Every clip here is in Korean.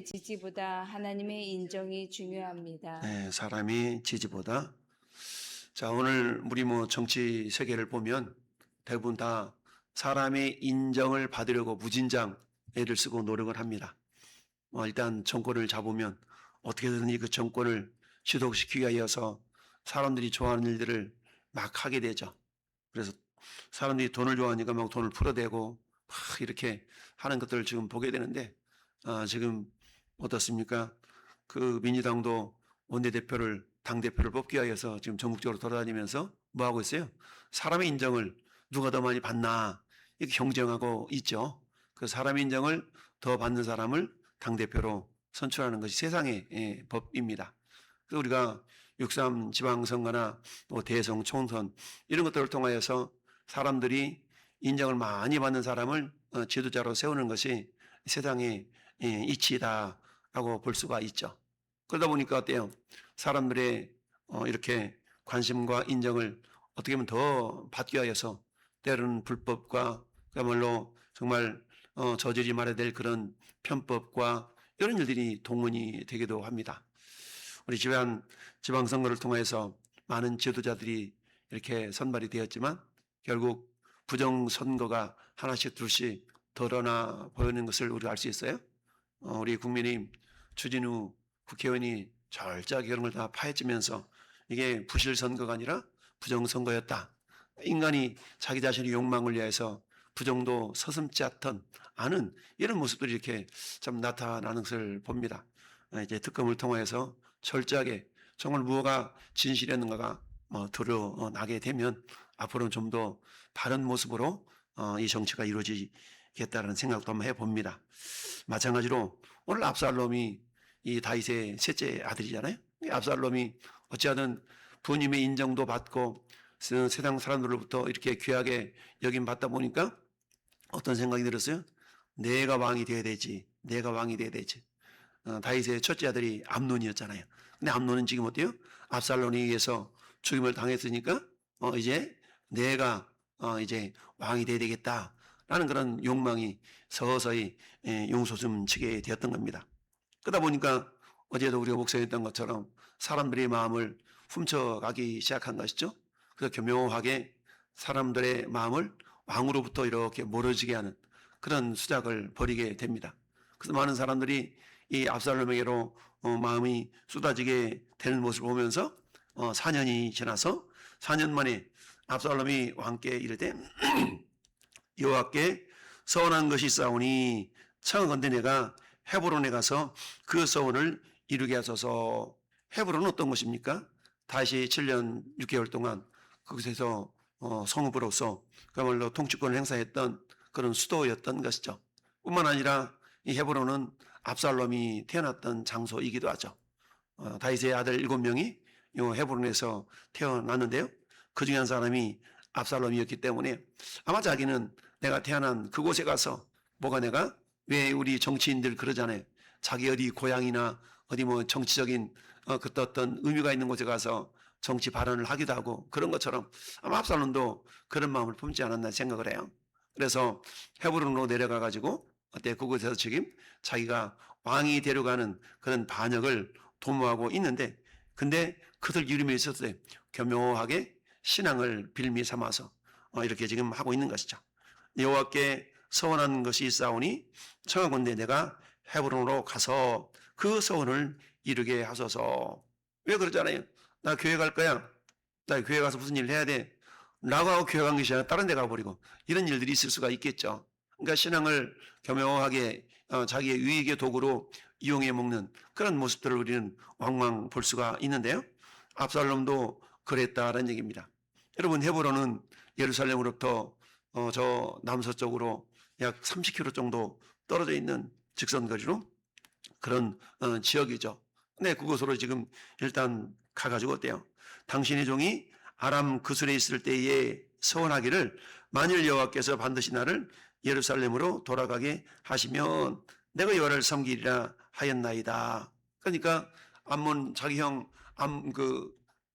지지보다 하나님의 인정이 중요합니다. 네, 사람이 지지보다. 자, 오늘 우리 정치 세계를 보면 대부분 다 사람의 인정을 받으려고 무진장 애를 쓰고 노력을 합니다. 일단 정권을 잡으면 어떻게든 그 정권을 지속시키기 위해서 사람들이 좋아하는 일들을 막 하게 되죠. 그래서 사람들이 돈을 좋아하니까 막 돈을 풀어대고 막 이렇게 하는 것들을 지금 보게 되는데, 지금 어떻습니까? 그 민주당도 원내대표를, 당대표를 뽑기 위해서 지금 전국적으로 돌아다니면서 뭐 하고 있어요? 사람의 인정을 누가 더 많이 받나 이렇게 경쟁하고 있죠. 그 사람의 인정을 더 받는 사람을 당대표로 선출하는 것이 세상의 법입니다. 그래서 우리가 6.3 지방선거나 대선, 총선 이런 것들을 통하여서 사람들이 인정을 많이 받는 사람을 지도자로 세우는 것이 세상의 이치다라고 볼 수가 있죠. 그러다 보니까 어때요? 사람들의 이렇게 관심과 인정을 어떻게 하면 더 받기 위해서 때로는 불법과 그야말로 정말 저지르지 말아야 될 그런 편법과 이런 일들이 동원이 되기도 합니다. 우리 지방선거를 통해서 많은 지도자들이 이렇게 선발이 되었지만 결국 부정선거가 하나씩 둘씩 드러나 보이는 것을 우리가 알 수 있어요. 우리 국민의힘 추진우 국회의원이 철저하게 그런 걸 다 파헤치면서 이게 부실선거가 아니라 부정선거였다. 인간이 자기 자신의 욕망을 위해서 부정도 서슴지 않은 이런 모습들이 이렇게 참 나타나는 것을 봅니다. 이제 특검을 통해서 철저하게 정말 무엇가 진실이었는가가 드러나게 되면 앞으로는 좀 더 바른 모습으로 이 정치가 이루어지겠다는 생각도 한번 해봅니다. 마찬가지로 오늘 압살롬이 이 다윗의 셋째 아들이잖아요. 이 압살롬이 어찌하든 부모님의 인정도 받고 세상 사람들로부터 이렇게 귀하게 여김받다 보니까 어떤 생각이 들었어요? 내가 왕이 되어야 되지. 내가 왕이 되어야 되지. 다윗의 첫째 아들이 암논이었잖아요. 근데 암논은 지금 어때요? 압살롬에 의해서 죽임을 당했으니까 이제 내가 이제 왕이 되어야 되겠다라는 그런 욕망이 서서히 용솟음치게 되었던 겁니다. 그러다 보니까 어제도 우리가 목소리했던 것처럼 사람들의 마음을 훔쳐가기 시작한 것이죠. 그래서 교묘하게 사람들의 마음을 왕으로부터 이렇게 멀어지게 하는 그런 수작을 벌이게 됩니다. 그래서 많은 사람들이 이 압살롬에게로 마음이 쏟아지게 되는 모습을 보면서 4년이 지나서 4년 만에 압살롬이 왕께 이르되 여호와께 서원한 것이 있사오니 청하건대 내가 헤브론에 가서 그 서원을 이루게 하소서. 헤브론은 어떤 것입니까? 다시 7년 6개월 동안 그곳에서 성읍으로서 그야말로 통치권을 행사했던 그런 수도였던 것이죠. 뿐만 아니라 이 헤브론은 압살롬이 태어났던 장소이기도 하죠. 다윗의 아들 7명이 이 헤브론에서 태어났는데요. 그 중에 한 사람이 압살롬이었기 때문에 아마 자기는 내가 태어난 그곳에 가서 내가 왜 우리 정치인들 그러잖아요. 자기 어디 고향이나 어디 정치적인 그때 어떤 의미가 있는 곳에 가서 정치 발언을 하기도 하고 그런 것처럼 아마 압살롬도 그런 마음을 품지 않았나 생각을 해요. 그래서 헤브론으로 내려가 가지고 그곳에서 지금 자기가 왕이 되려가는 그런 반역을 도모하고 있는데, 근데 그들 이름에 있어서 교묘하게 신앙을 빌미 삼아서 이렇게 지금 하고 있는 것이죠. 여호와께 서원한 것이 있사오니 청하건대 내가 헤브론으로 가서 그 서원을 이루게 하소서. 왜 그러잖아요. 나 교회 갈 거야. 나 교회 가서 무슨 일 해야 돼. 라고 하고 교회 간 것이 아니라 다른 데 가버리고 이런 일들이 있을 수가 있겠죠. 그러니까 신앙을 교묘하게 자기의 유익의 도구로 이용해 먹는 그런 모습들을 우리는 왕왕 볼 수가 있는데요. 압살롬도 그랬다라는 얘기입니다. 여러분, 헤브론은 예루살렘으로부터 저 남서쪽으로 약 30km 정도 떨어져 있는 직선거리로 그런 지역이죠. 근데 그곳으로 지금 일단 가가지고 어때요? 당신의 종이 아람 그술에 있을 때에 서원하기를 만일 여호와께서 반드시 나를 예루살렘으로 돌아가게 하시면 내가 여호와를 섬기리라 하였나이다. 그러니까 암몬 자기 형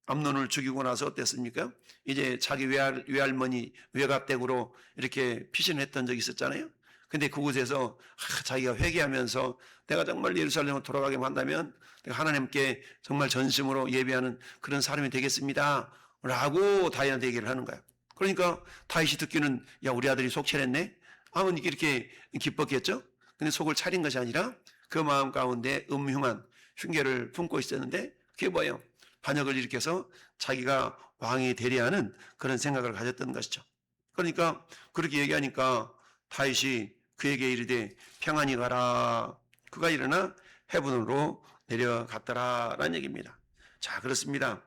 암논을 죽이고 나서 어땠습니까? 이제 자기 외할머니 외갓댁으로 이렇게 피신했던 적이 있었잖아요. 근데 그곳에서 자기가 회개하면서 내가 정말 예루살렘으로 돌아가게 한다면 내가 하나님께 정말 전심으로 예배하는 그런 사람이 되겠습니다 라고 다윗한테 얘기를 하는 거야. 그러니까 다윗이 듣기는 야, 우리 아들이 속 차렸네 하면 이렇게 기뻤겠죠. 근데 속을 차린 것이 아니라 그 마음 가운데 음흉한 흉계를 품고 있었는데 그게 뭐예요? 반역을 일으켜서 자기가 왕이 되려하는 그런 생각을 가졌던 것이죠. 그러니까 그렇게 얘기하니까 다윗이 그에게 이르되 평안히 가라. 그가 일어나 헤브론으로 내려갔더라라는 얘기입니다. 자, 그렇습니다.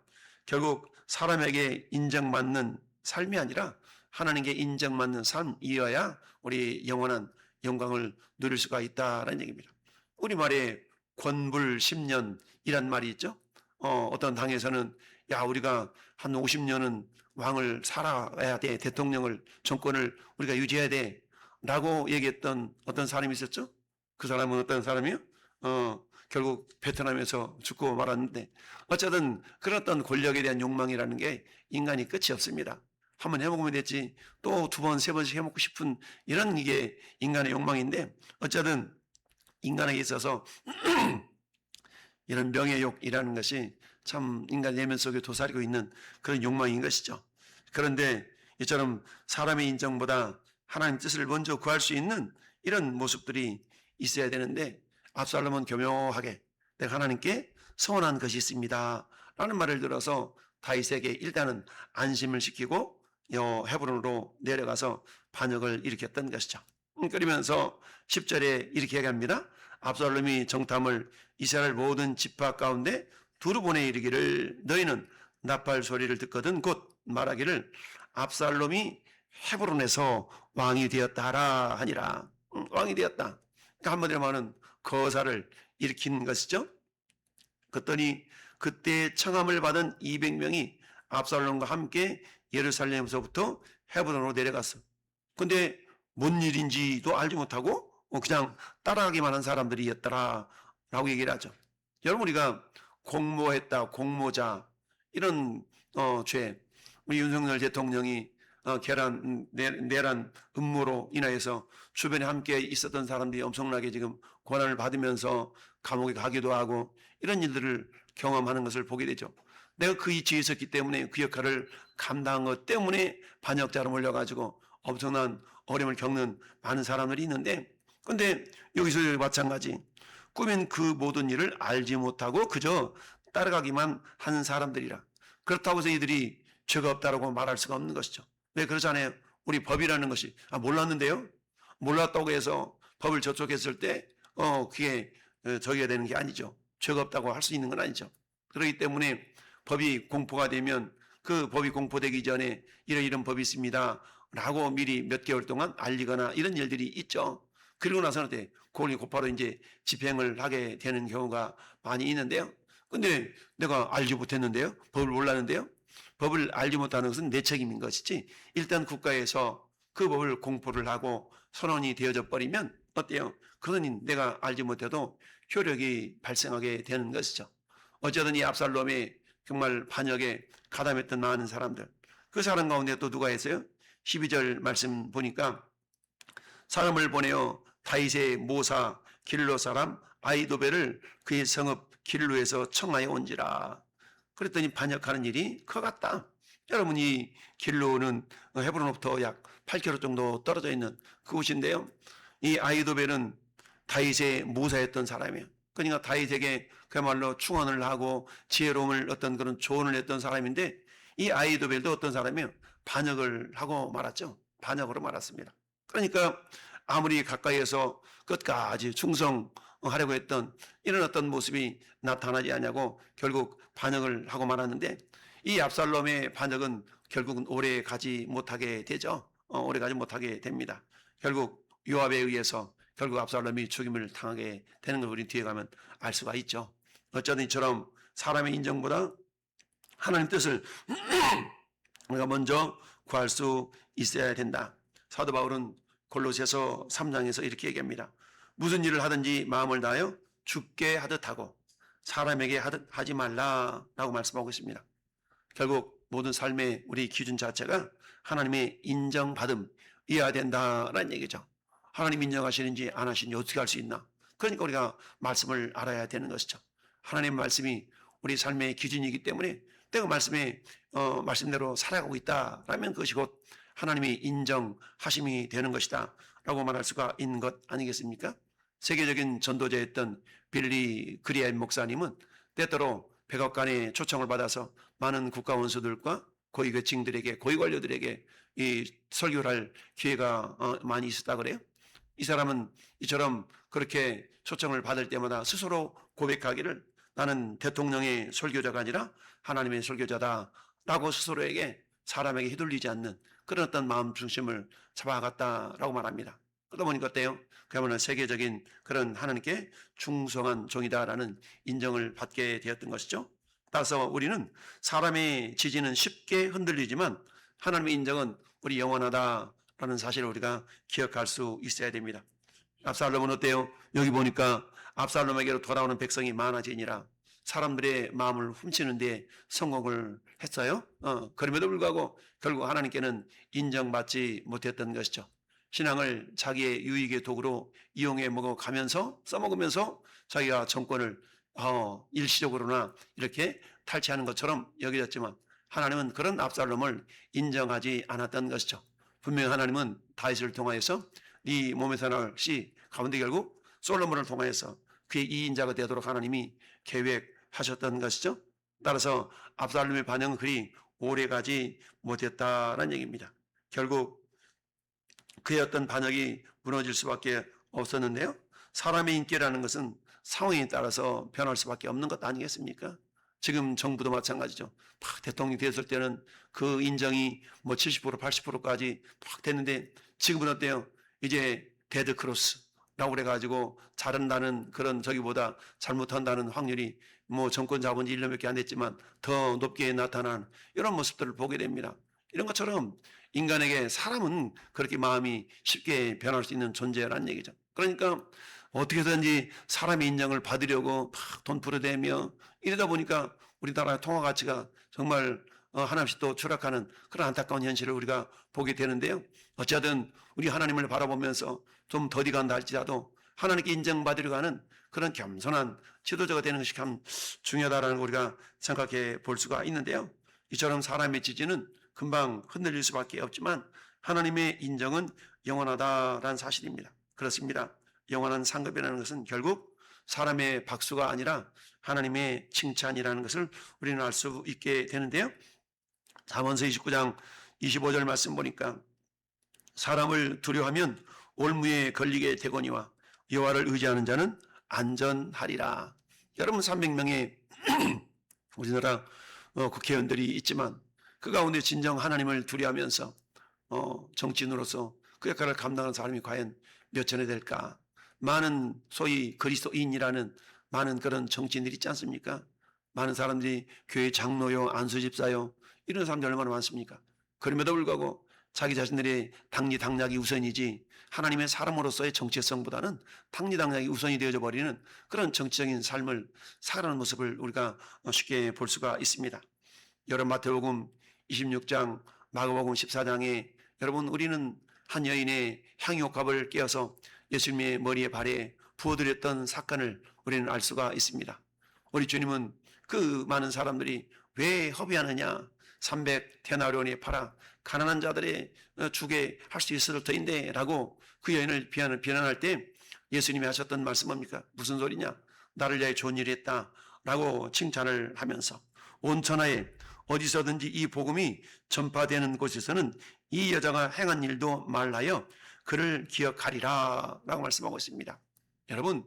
결국 사람에게 인정받는 삶이 아니라 하나님께 인정받는 삶이어야 우리 영원한 영광을 누릴 수가 있다라는 얘기입니다. 우리말에 권불 10년이란 말이 있죠. 어떤 당에서는 야, 우리가 한 50년은 왕을 살아야 돼. 대통령을, 정권을 우리가 유지해야 돼. 라고 얘기했던 어떤 사람이 있었죠. 그 사람은 어떤 사람이요? 결국 베트남에서 죽고 말았는데 어쨌든 그런 어떤 권력에 대한 욕망이라는 게 인간이 끝이 없습니다. 한번 해먹으면 됐지 또 두 번, 세 번씩 해먹고 싶은 이런 이게 인간의 욕망인데 어쨌든 인간에게 있어서 이런 명예욕이라는 것이 참 인간 내면 속에 도사리고 있는 그런 욕망인 것이죠. 그런데 이처럼 사람의 인정보다 하나님 뜻을 먼저 구할 수 있는 이런 모습들이 있어야 되는데 압살롬은 교묘하게 내가 하나님께 서원한 것이 있습니다 라는 말을 들어서 다윗에게 일단은 안심을 시키고 헤브론으로 내려가서 반역을 일으켰던 것이죠. 그러면서 10절에 이렇게 얘기합니다. 압살롬이 정탐을 이스라엘 모든 지파 가운데 두루 보내 이르기를 너희는 나팔 소리를 듣거든 곧 말하기를 압살롬이 헤브론에서 왕이 되었다라 하니라. 왕이 되었다. 그러니까 한마디로 말하면 거사를 일으킨 것이죠. 그랬더니 그때 청함을 받은 200명이 압살롬과 함께 예루살렘에서부터 헤브론으로 내려갔어. 근데 뭔 일인지도 알지 못하고 그냥 따라가기만 한 사람들이었더라 라고 얘기를 하죠. 여러분 우리가 공모했다, 공모자 이런 죄 우리 윤석열 대통령이 내란 음모로 인하여서 주변에 함께 있었던 사람들이 엄청나게 지금 고난을 받으면서 감옥에 가기도 하고 이런 일들을 경험하는 것을 보게 되죠. 내가 그 위치에 있었기 때문에 그 역할을 감당한 것 때문에 반역자로 몰려가지고 엄청난 어려움을 겪는 많은 사람들이 있는데 근데 여기서 마찬가지 꾸민 그 모든 일을 알지 못하고 그저 따라가기만 하는 사람들이라. 그렇다고 해서 이들이 죄가 없다라고 말할 수가 없는 것이죠. 왜 그렇잖아요. 우리 법이라는 것이 몰랐는데요. 몰랐다고 해서 법을 저촉했을 때 그게 저기가 되는 게 아니죠. 죄가 없다고 할 수 있는 건 아니죠. 그렇기 때문에 법이 공포가 되면 그 법이 공포되기 전에 이런 법이 있습니다 라고 미리 몇 개월 동안 알리거나 이런 일들이 있죠. 그리고 나서는 그걸 곧바로 이제 집행을 하게 되는 경우가 많이 있는데요. 근데 내가 알지 못했는데요. 법을 몰랐는데요. 법을 알지 못하는 것은 내 책임인 것이지 일단 국가에서 그 법을 공포를 하고 선언이 되어져 버리면 어때요? 그러니 내가 알지 못해도 효력이 발생하게 되는 것이죠. 어쨌든 이 압살롬의 정말 반역에 가담했던 많은 사람들 그 사람 가운데 또 누가 했어요? 12절 말씀 보니까 사람을 보내어 다윗의 모사 길로 사람 아히도벨을 그의 성읍 길로에서 청하여 온지라. 그랬더니 반역하는 일이 커갔다. 여러분 이 길로는 헤브론으로부터 약 8km 정도 떨어져 있는 그곳인데요. 이 아히도벨은 다윗의 모사였던 사람이에요. 그러니까 다윗에게 그야말로 충언을 하고 지혜로움을 어떤 그런 조언을 했던 사람인데 이 아히도벨도 어떤 사람이에요? 반역을 하고 말았죠. 반역으로 말았습니다. 그러니까 아무리 가까이에서 끝까지 충성하려고 했던 이런 어떤 모습이 나타나지 않냐고 결국 반역을 하고 말았는데 이 압살롬의 반역은 결국은 오래 가지 못하게 되죠. 오래 가지 못하게 됩니다. 결국 요압에 의해서 결국 압살롬이 죽임을 당하게 되는 걸 우리 뒤에 가면 알 수가 있죠. 어쩌든 이처럼 사람의 인정보다 하나님 뜻을 우리가 먼저 구할 수 있어야 된다. 사도 바울은 골로새서 3장에서 이렇게 얘기합니다. 무슨 일을 하든지 마음을 다하여 죽게 하듯 하고 사람에게 하듯 하지 말라라고 말씀하고 있습니다. 결국 모든 삶의 우리 기준 자체가 하나님의 인정받음이어야 된다라는 얘기죠. 하나님 인정하시는지 안 하시는지 어떻게 알 수 있나? 그러니까 우리가 말씀을 알아야 되는 것이죠. 하나님 말씀이 우리 삶의 기준이기 때문에 내가 말씀대로 살아가고 있다라면 그것이 곧 하나님이 인정하심이 되는 것이다 라고 말할 수가 있는 것 아니겠습니까? 세계적인 전도자였던 빌리 그리하임 목사님은 때때로 백악관의 초청을 받아서 많은 국가 원수들과 고위 계층들에게, 고위 관료들에게 이 설교를 할 기회가 많이 있었다 그래요. 이 사람은 이처럼 그렇게 초청을 받을 때마다 스스로 고백하기를 나는 대통령의 설교자가 아니라 하나님의 설교자다라고 스스로에게 사람에게 휘둘리지 않는 그런 어떤 마음 중심을 잡아갔다라고 말합니다. 그러다 보니까 어때요? 그야말로 세계적인 그런 하나님께 충성한 종이다라는 인정을 받게 되었던 것이죠. 따라서 우리는 사람의 지지는 쉽게 흔들리지만 하나님의 인정은 우리 영원하다라는 사실을 우리가 기억할 수 있어야 됩니다. 압살롬은 어때요? 여기 보니까 압살롬에게로 돌아오는 백성이 많아지니라 사람들의 마음을 훔치는 데 성공을 했어요. 그럼에도 불구하고 결국 하나님께는 인정받지 못했던 것이죠. 신앙을 자기의 유익의 도구로 이용해 먹어가면서 써먹으면서 자기가 정권을 일시적으로나 이렇게 탈취하는 것처럼 여겨졌지만 하나님은 그런 압살롬을 인정하지 않았던 것이죠. 분명히 하나님은 다윗을 통하여서 네 몸에서 날 씨 가운데 결국 솔로몬을 통하여서 그의 이인자가 되도록 하나님이 계획하셨던 것이죠. 따라서 압살롬의 반응은 그리 오래가지 못했다는 얘기입니다. 결국 그의 어떤 반역이 무너질 수밖에 없었는데요. 사람의 인기라는 것은 상황에 따라서 변할 수밖에 없는 것 아니겠습니까? 지금 정부도 마찬가지죠. 막 대통령이 됐을 때는 그 인정이 뭐 70% 80%까지 팍 됐는데 지금은 어때요? 이제 데드크로스라고 그래가지고 잘한다는 그런 저기보다 잘못한다는 확률이 뭐 정권 잡은 지 1년 밖에 안 됐지만 더 높게 나타나는 이런 모습들을 보게 됩니다. 이런 것처럼 인간에게 사람은 그렇게 마음이 쉽게 변할 수 있는 존재라는 얘기죠. 그러니까 어떻게든지 사람의 인정을 받으려고 막 돈 부르대며 이러다 보니까 우리나라의 통화 가치가 정말 하나씩 또 추락하는 그런 안타까운 현실을 우리가 보게 되는데요. 어쨌든 우리 하나님을 바라보면서 좀 더디 간다 할지라도 하나님께 인정받으려고 하는 그런 겸손한 지도자가 되는 것이 참 중요하다는 걸 우리가 생각해 볼 수가 있는데요. 이처럼 사람의 지지는 금방 흔들릴 수밖에 없지만 하나님의 인정은 영원하다라는 사실입니다. 그렇습니다. 영원한 상급이라는 것은 결국 사람의 박수가 아니라 하나님의 칭찬이라는 것을 우리는 알 수 있게 되는데요. 잠언서 29장 25절 말씀 보니까 사람을 두려워하면 올무에 걸리게 되거니와 여호와를 의지하는 자는 안전하리라. 여러분 300명의 우리나라 국회의원들이 있지만 그 가운데 진정 하나님을 두려워하면서 정치인으로서 그 역할을 감당하는 사람이 과연 몇 천에 될까? 많은 소위 그리스도인이라는 많은 그런 정치인들이 있지 않습니까? 많은 사람들이 교회 장로요, 안수집사요 이런 사람들 얼마나 많습니까? 그럼에도 불구하고 자기 자신들의 당리당략이 우선이지 하나님의 사람으로서의 정체성보다는 당리당략이 우선이 되어져 버리는 그런 정치적인 삶을 살아가는 모습을 우리가 쉽게 볼 수가 있습니다. 여러분 마태복음 26장, 마가복음 14장에 여러분 우리는 한 여인의 향유옥합을 깨어서 예수님의 머리에 발에 부어드렸던 사건을 우리는 알 수가 있습니다. 우리 주님은 그 많은 사람들이 왜 허비하느냐 300데나리온에 팔아 가난한 자들의 주게 할 수 있을 터인데 라고 그 여인을 비난할 때 예수님이 하셨던 말씀 뭡니까? 무슨 소리냐? 나를 위하여 좋은 일을 했다 라고 칭찬을 하면서 온 천하에 어디서든지 이 복음이 전파되는 곳에서는 이 여자가 행한 일도 말하여 그를 기억하리라 라고 말씀하고 있습니다. 여러분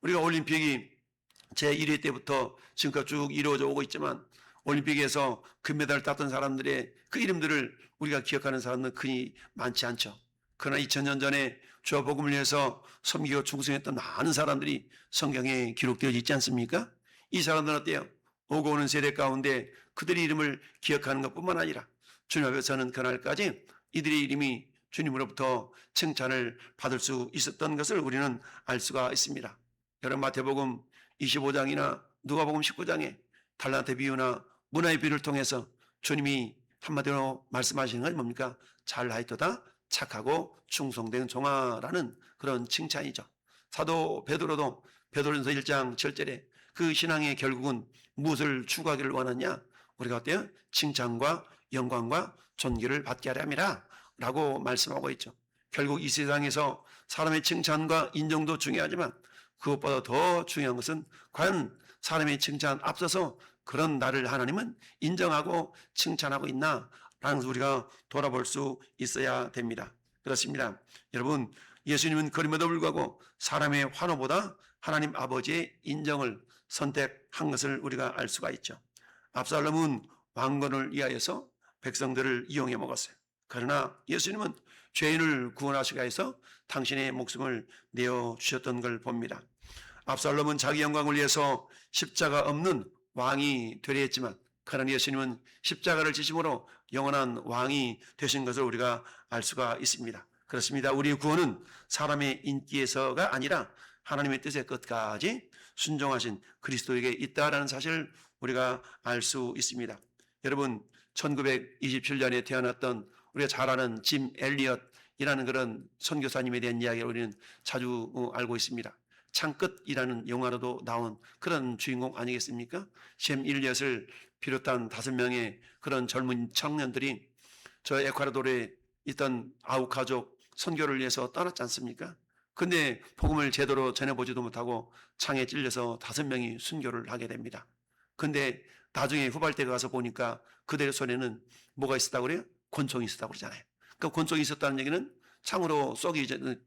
우리가 올림픽이 제1회 때부터 지금까지 쭉 이루어져 오고 있지만 올림픽에서 금메달을 땄던 사람들의 그 이름들을 우리가 기억하는 사람은 그리 많지 않죠. 그러나 2000년 전에 주와 복음을 위해서 섬기고 충성했던 많은 사람들이 성경에 기록되어 있지 않습니까? 이 사람들은 어때요? 오고 오는 세대 가운데 그들의 이름을 기억하는 것뿐만 아니라 주님 앞에서는 그날까지 이들의 이름이 주님으로부터 칭찬을 받을 수 있었던 것을 우리는 알 수가 있습니다. 여러분 마태복음 25장이나 누가복음 19장에 달란트 비유나 문화의 비유를 통해서 주님이 한마디로 말씀하시는 건 뭡니까? 잘하였도다 착하고 충성된 종아라는 그런 칭찬이죠. 사도 베드로도 베드로전서 1장 7절에 그 신앙의 결국은 무엇을 추구하기를 원하냐? 우리가 어때요? 칭찬과 영광과 존귀를 받게 하려 함이라 라고 말씀하고 있죠. 결국 이 세상에서 사람의 칭찬과 인정도 중요하지만 그것보다 더 중요한 것은 과연 사람의 칭찬 앞서서 그런 나를 하나님은 인정하고 칭찬하고 있나 라는 것을 우리가 돌아볼 수 있어야 됩니다. 그렇습니다. 여러분, 예수님은 그럼에도 불구하고 사람의 환호보다 하나님 아버지의 인정을 선택한 것을 우리가 알 수가 있죠. 압살롬은 왕권을 위하여서 백성들을 이용해 먹었어요. 그러나 예수님은 죄인을 구원하시기 위해서 당신의 목숨을 내어주셨던 걸 봅니다. 압살롬은 자기 영광을 위해서 십자가 없는 왕이 되려 했지만 그러나 예수님은 십자가를 지심으로 영원한 왕이 되신 것을 우리가 알 수가 있습니다. 그렇습니다. 우리의 구원은 사람의 인기에서가 아니라 하나님의 뜻의 끝까지 순종하신 그리스도에게 있다라는 사실을 우리가 알 수 있습니다. 여러분, 1927년에 태어났던 우리가 잘 아는 짐 엘리엇이라는 그런 선교사님에 대한 이야기를 우리는 자주 알고 있습니다. 창끝이라는 영화로도 나온 그런 주인공 아니겠습니까? 짐 엘리엇을 비롯한 5명의 그런 젊은 청년들이 저 에콰도르에 있던 아우카족 선교를 위해서 떠났지 않습니까? 근데 복음을 제대로 전해보지도 못하고 창에 찔려서 5명이 순교를 하게 됩니다. 근데 나중에 후발대가 가서 보니까 그들 손에는 뭐가 있었다고 그래요? 권총이 있었다고 그러잖아요. 그 권총이 있었다는 얘기는 창으로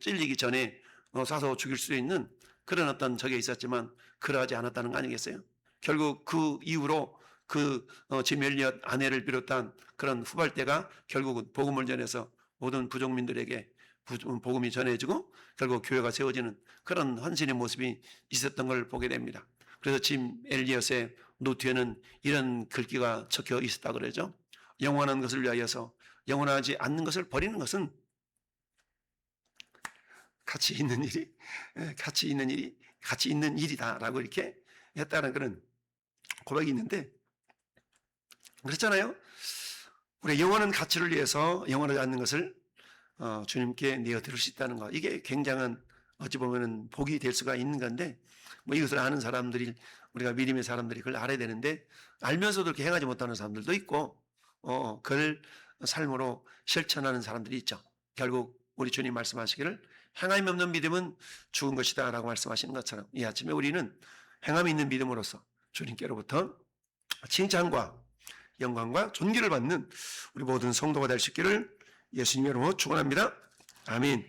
찔리기 전에 쏴서 죽일 수 있는 그런 어떤 적이 있었지만 그러하지 않았다는 거 아니겠어요? 결국 그 이후로 짐 엘리엇 아내를 비롯한 그런 후발대가 결국은 복음을 전해서 모든 부족민들에게 복음이 전해지고 결국 교회가 세워지는 그런 헌신의 모습이 있었던 걸 보게 됩니다. 그래서 짐 엘리엇의 노트에는 이런 글귀가 적혀 있었다 그러죠. 영원한 것을 위하여서 영원하지 않는 것을 버리는 것은 가치 있는 일이다라고 이렇게 했다는 그런 고백이 있는데, 그렇잖아요. 우리 영원한 가치를 위해서 영원하지 않는 것을 주님께 내어드릴 수 있다는 것, 이게 굉장한 어찌 보면은 복이 될 수가 있는 건데, 뭐 이것을 아는 사람들이, 우리가 믿음의 사람들이 그걸 알아야 되는데 알면서도 그렇게 행하지 못하는 사람들도 있고 그걸 삶으로 실천하는 사람들이 있죠. 결국 우리 주님 말씀하시기를 행함이 없는 믿음은 죽은 것이다 라고 말씀하시는 것처럼 이 아침에 우리는 행함이 있는 믿음으로써 주님께로부터 칭찬과 영광과 존귀를 받는 우리 모든 성도가 될 수 있기를 예수님의 이름으로 축원합니다. 아멘.